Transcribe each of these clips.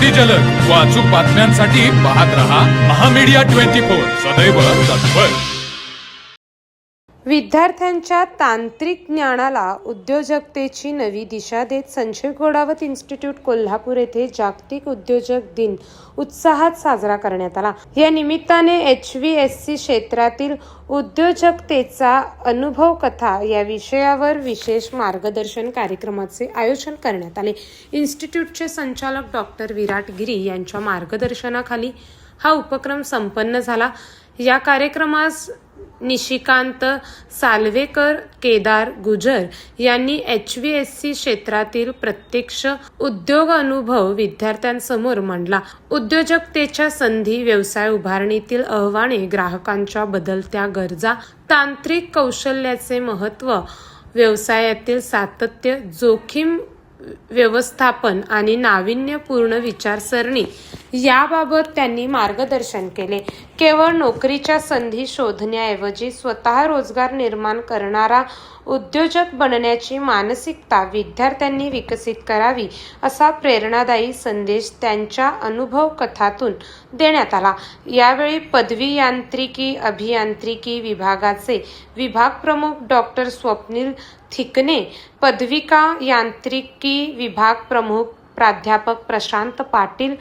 अगदी जलद व अचूक बातम्यांसाठी पाहत रहा महामीडिया 24 सदैव तत्पर। विद्यार्थ्यांच्या तांत्रिक ज्ञानाला उद्योजकतेची नवी दिशा देत संजय घोडावत इन्स्टिट्यूट कोल्हापूर येथे जागतिक उद्योजक दिन उत्साहात साजरा करण्यात आला। या निमित्ताने HVSC क्षेत्रातील उद्योजकतेचा अनुभव कथा या विषयावर विशेष मार्गदर्शन कार्यक्रमाचे आयोजन करण्यात आले। इन्स्टिट्यूटचे संचालक डॉक्टर विराट गिरी यांच्या मार्गदर्शनाखाली हा उपक्रम संपन्न झाला। या कार्यक्रमास निशिकांत सालवेकर, केदार गुजर यांनी HVSC क्षेत्रातील प्रत्यक्ष उद्योग अनुभव विद्यार्थ्यांसमोर मांडला। उद्योजकतेच्या संधी, व्यवसाय उभारणीतील आव्हाने, ग्राहकांच्या बदलत्या गरजा, तांत्रिक कौशल्याचे महत्त्व, व्यवसायातील सातत्य, जोखीम व्यवस्थापन आणि नाविन्यपूर्ण विचारसरणी याबाबत त्यांनी मार्गदर्शन केले। केवळ नोकरीच्या संधी शोधण्याऐवजी स्वतः रोजगार निर्माण करणारा उद्योजक बनण्याची मानसिकता विद्यार्थ्यांनी विकसित करावी असा प्रेरणादायी संदेश त्यांच्या अनुभव कथातून देण्यात आला। यावेळी पदवी यांत्रिकी अभियांत्रिकी विभागाचे विभाग प्रमुख डॉक्टर स्वप्नील थिकने, पदविका यांत्रिकी विभाग प्रमुख प्राध्यापक प्रशांत पाटील,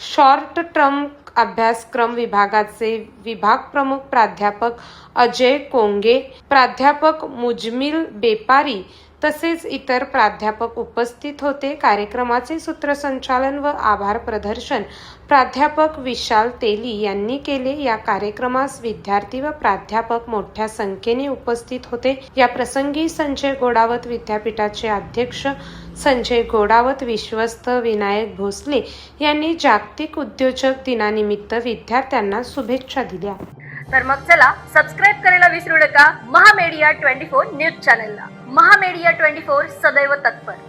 शॉर्ट टर्म अभ्यासक्रम विभागाचे विभाग प्रमुख प्राध्यापक अजय कोंगे, प्राध्यापक मुजमिल बेपारी तसेच इतर प्राध्यापक उपस्थित होते। कार्यक्रमाचे सूत्रसंचालन व आभार प्रदर्शन प्राध्यापक विशाल तेली यांनी केले। या कार्यक्रमास विद्यार्थी व प्राध्यापक मोठ्या संख्येने उपस्थित होते। या प्रसंगी संजय घोडावत विद्यापीठाचे अध्यक्ष संजय घोडावत, विश्वस्त विनायक भोसले यांनी जागतिक उद्योजक दिनानिमित्त विद्यार्थ्यांना शुभेच्छा दिल्या। तर मग चला सबस्क्राइब करायला विसरू नका महामीडिया 24 न्यूज चॅनलला। महामीडिया 24 सदैव तत्पर।